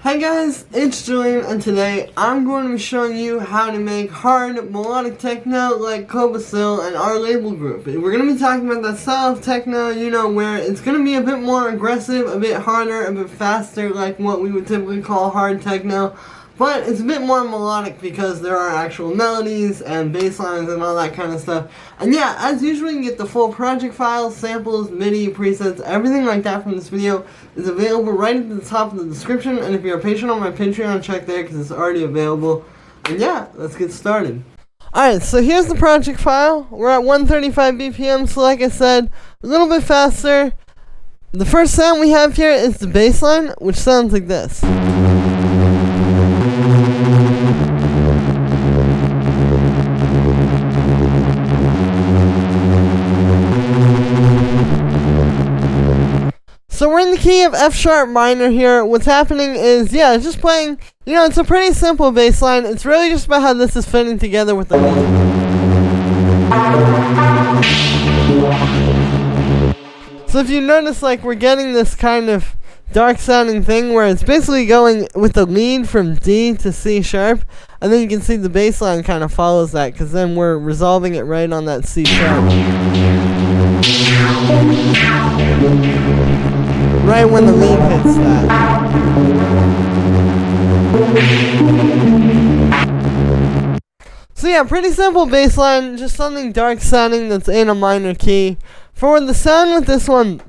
Hi guys, it's Julian, and today I'm going to be showing you how to make hard melodic techno like Kobosil and our label group. We're going to be talking about that style of techno, where it's going to be a bit more aggressive, a bit harder, a bit faster, like what we would typically call hard techno. But it's a bit more melodic because there are actual melodies and bass lines and all that kind of stuff. And yeah, as usual, you can get the full project files, samples, MIDI, presets, everything like that from this video is available right at the top of the description. And if you're a patron on my Patreon, check there because it's already available. And yeah, let's get started. Alright, so here's the project file. We're at 135 BPM, so like I said, a little bit faster. The first sound we have here is the bass line, which sounds like this. So we're in the key of F sharp minor here. What's happening is, it's just playing, it's a pretty simple bass line. It's really just about how this is fitting together with the lead. So if you notice, we're getting this kind of dark sounding thing where it's basically going with the lead from D to C sharp, and then you can see the bass line kind of follows that, because then we're resolving it right on that C sharp. Right when the lead hits that. So yeah, pretty simple bass line, just something dark sounding that's in a minor key. For the sound with this one,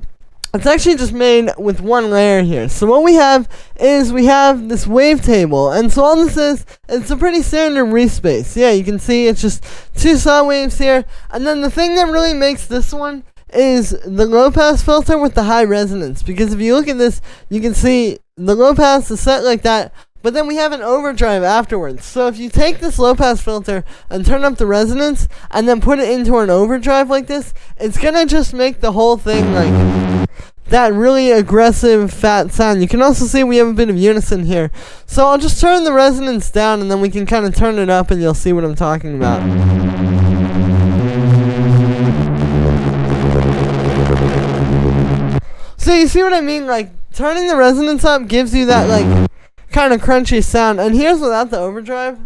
it's actually just made with one layer here. So what we have is we have this wavetable, and so all this is, it's a pretty standard respace. Yeah, you can see it's just two saw waves here, and then the thing that really makes this one is the low pass filter with the high resonance, because if you look at this, you can see the low pass is set like that, but then we have an overdrive afterwards. So if you take this low pass filter and turn up the resonance and then put it into an overdrive like this, it's gonna just make the whole thing like that really aggressive fat sound. You can also see we have a bit of unison here. So I'll just turn the resonance down and then we can kind of turn it up and you'll see what I'm talking about. So you see what I mean? Turning the resonance up gives you that kind of crunchy sound. And here's without the overdrive.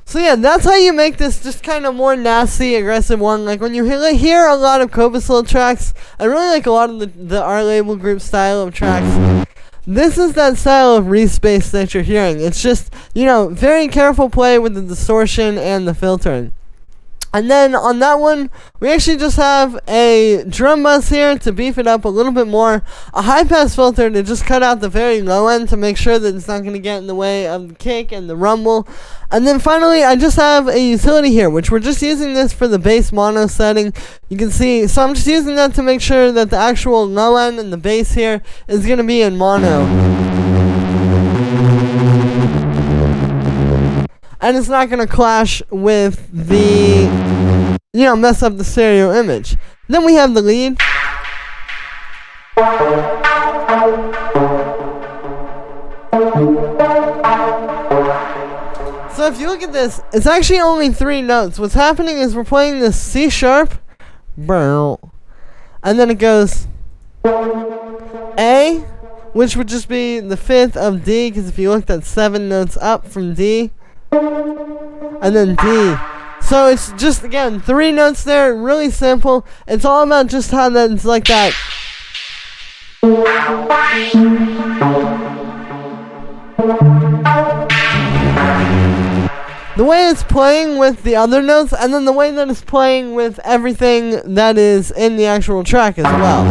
So yeah, that's how you make this just kind of more nasty, aggressive one. When you hear a lot of Kobosil tracks, I really like a lot of the our label group style of tracks. This is that style of respace that you're hearing. It's just, very careful play with the distortion and the filtering. And then on that one, we actually just have a drum bus here to beef it up a little bit more, a high pass filter to just cut out the very low end to make sure that it's not going to get in the way of the kick and the rumble. And then finally, I just have a utility here, which we're just using this for the bass mono setting. You can see, so I'm just using that to make sure that the actual low end and the bass here is going to be in mono. And it's not going to clash with the, mess up the stereo image. Then we have the lead. So if you look at this, it's actually only 3 notes. What's happening is we're playing this C sharp, and then it goes A, which would just be the 5th of D, because if you look, that's 7 notes up from D. And then D. So it's just, again, 3 notes there, really simple. It's all about just how that's like that. The way it's playing with the other notes, and then the way that it's playing with everything that is in the actual track as well.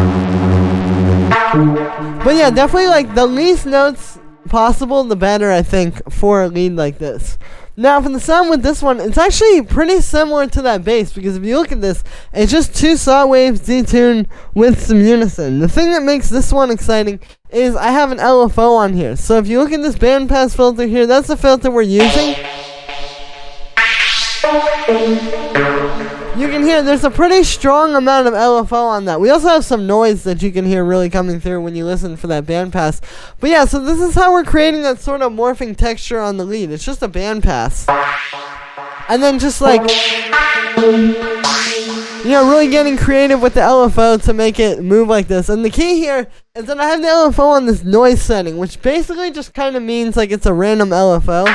But yeah, definitely the least notes possible, the better, I think, for a lead like this. Now, for the sound with this one, it's actually pretty similar to that bass, because if you look at this, it's just 2 saw waves detuned with some unison. The thing that makes this one exciting is I have an LFO on here. So if you look at this bandpass filter here, that's the filter we're using. You can hear there's a pretty strong amount of LFO on that. We also have some noise that you can hear really coming through when you listen for that bandpass. But yeah, so this is how we're creating that sort of morphing texture on the lead. It's just a bandpass. And then just You know, really getting creative with the LFO to make it move like this. And the key here is that I have the LFO on this noise setting, which basically just kind of means like it's a random LFO.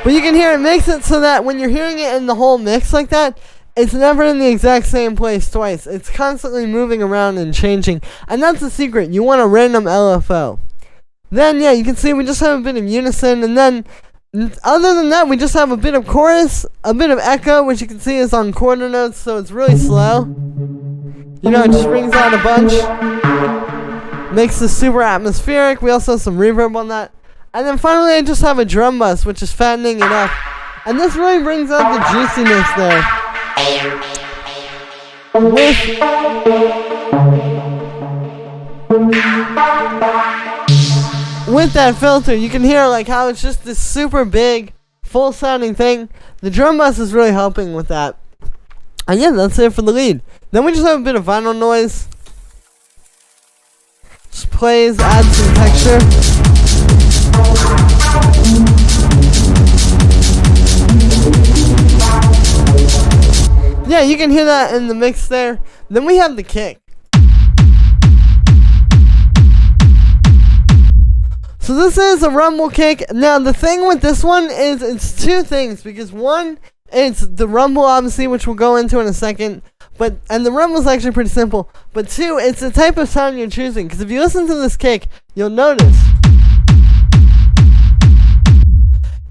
But you can hear it makes it so that when you're hearing it in the whole mix like that, it's never in the exact same place twice. It's constantly moving around and changing. And that's the secret. You want a random LFO. Then, yeah, you can see we just have a bit of unison. And then, other than that, we just have a bit of chorus, a bit of echo, which you can see is on quarter notes, so it's really slow. You know, it just brings out a bunch. Makes this super atmospheric. We also have some reverb on that. And then finally, I just have a drum bus, which is fattening it up. And this really brings out the juiciness there. With that filter, you can hear like how it's just this super big, full sounding thing. The drum bus is really helping with that. And yeah, that's it for the lead. Then we just have a bit of vinyl noise. Just plays, adds some texture. Yeah, you can hear that in the mix there. Then we have the kick. So this is a rumble kick. Now the thing with this one is it's two things, because one, it's the rumble obviously, which we'll go into in a second. And the rumble's actually pretty simple. But two, it's the type of sound you're choosing. Because if you listen to this kick, you'll notice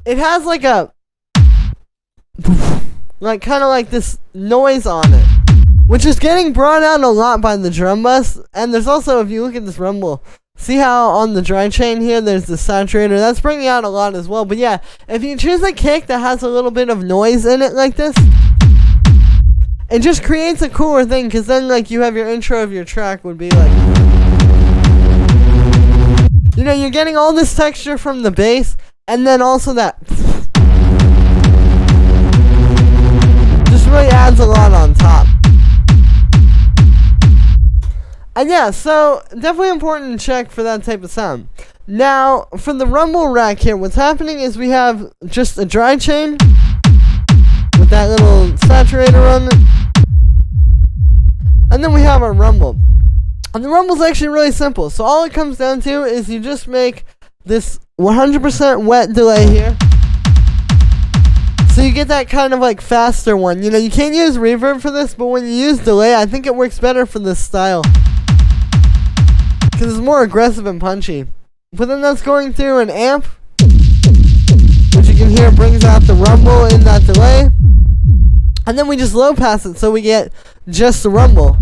it has like a, like kind of like this noise on it, which is getting brought out a lot by the drum bus. And there's also, if you look at this rumble, see how on the dry chain here there's the saturator, that's bringing out a lot as well. But yeah, if you choose a kick that has a little bit of noise in it like this, it just creates a cooler thing, because then like you have your intro of your track would be like, you know, you're getting all this texture from the bass, and then also that just really adds a lot on top. And yeah, so definitely important to check for that type of sound. Now, for the rumble rack here, what's happening is we have just a dry chain with that little saturator on it. And then we have our rumble. And the rumble's actually really simple. So all it comes down to is you just make this 100% wet delay here. So you get that kind of like faster one. You know, you can't use reverb for this, but when you use delay, I think it works better for this style, because it's more aggressive and punchy. But then that's going through an amp, which you can hear brings out the rumble in that delay. And then we just low pass it so we get just the rumble.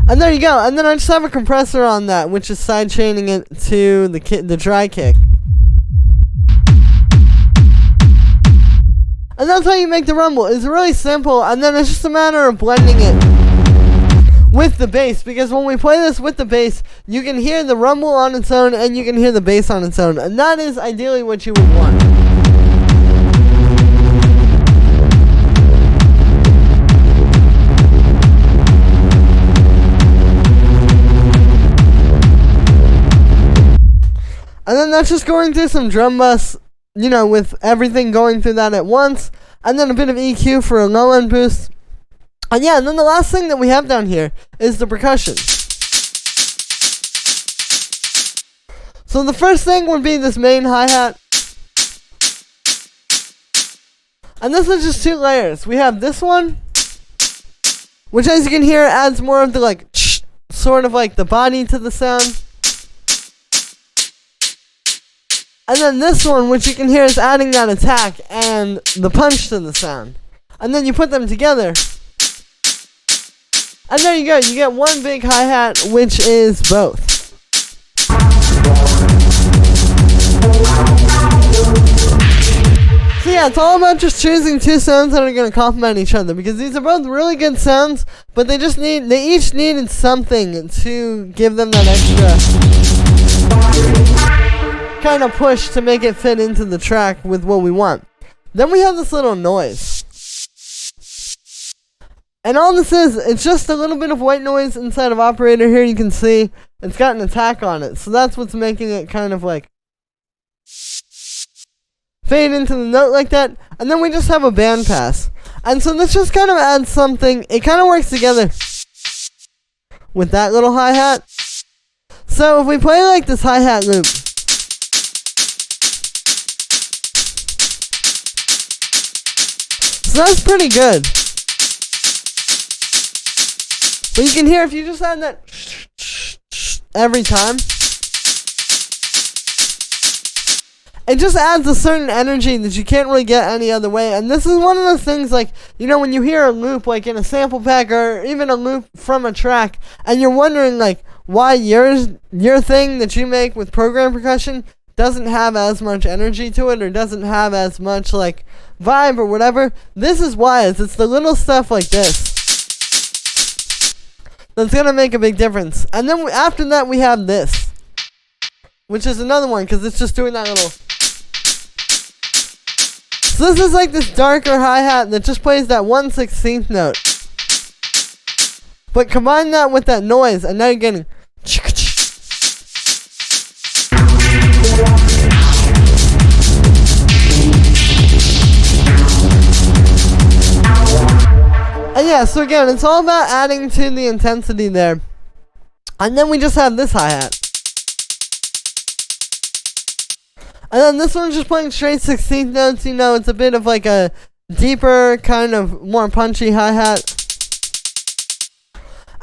And there you go. And then I just have a compressor on that, which is side chaining it to the dry kick. And that's how you make the rumble. It's really simple, and then it's just a matter of blending it with the bass, because when we play this with the bass, you can hear the rumble on its own and you can hear the bass on its own, and that is ideally what you would want. And then that's just going through some drum bus, you know, with everything going through that at once. And then a bit of EQ for a low end boost. And yeah, and then the last thing that we have down here is the percussion. So the first thing would be this main hi-hat. And this is just two layers. We have this one, which as you can hear adds more of the like sort of like the body to the sound. And then this one, which you can hear, is adding that attack and the punch to the sound. And then you put them together. And there you go. You get one big hi-hat, which is both. So yeah, it's all about just choosing two sounds that are going to complement each other, because these are both really good sounds, but they each needed something to give them that extra kind of push to make it fit into the track with what we want. Then we have this little noise. And all this is, it's just a little bit of white noise inside of operator here. You can see it's got an attack on it. So that's what's making it kind of like fade into the note like that, and then we just have a band pass. And so this just kind of adds something. It kind of works together with that little hi-hat. So if we play like this hi-hat loop, so that's pretty good. But you can hear if you just add that every time, it just adds a certain energy that you can't really get any other way. And this is one of those things, like, you know, when you hear a loop like in a sample pack or even a loop from a track, and you're wondering like why your thing that you make with program percussion doesn't have as much energy to it or doesn't have as much like vibe or whatever. This is why. It's the little stuff like this that's gonna make a big difference. And then after that we have this, which is another one because it's just doing that little. So this is like this darker hi-hat that just plays that 1/16 note. But combine that with that noise, and now you're getting. And yeah, so again, it's all about adding to the intensity there. And then we just have this hi-hat. And then this one's just playing straight 16th notes. You know, it's a bit of like a deeper, kind of more punchy hi-hat.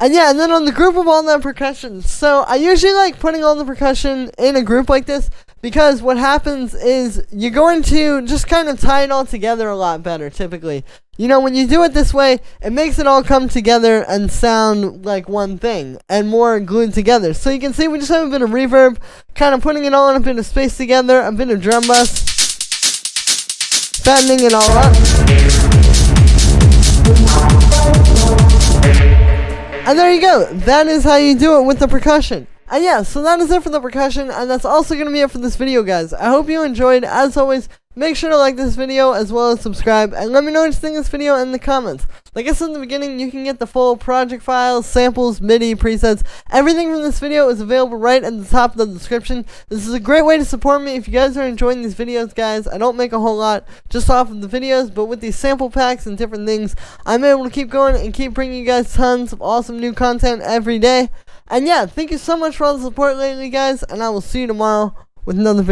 And yeah, and then on the group of all that percussion. So I usually like putting all the percussion in a group like this, because what happens is you're going to just kind of tie it all together a lot better, typically. You know, when you do it this way, it makes it all come together and sound like one thing and more glued together. So you can see we just have a bit of reverb, kind of putting it all in a bit of space together, a bit of drum bus, fattening it all up. And there you go. That is how you do it with the percussion. And yeah, so that is it for the percussion, and that's also going to be it for this video, guys. I hope you enjoyed. As always, make sure to like this video as well as subscribe, and let me know what you think of this video in the comments. Like I said in the beginning, you can get the full project files, samples, MIDI, presets. Everything from this video is available right at the top of the description. This is a great way to support me if you guys are enjoying these videos, guys. I don't make a whole lot just off of the videos, but with these sample packs and different things, I'm able to keep going and keep bringing you guys tons of awesome new content every day. And yeah, thank you so much for all the support lately, guys, and I will see you tomorrow with another video.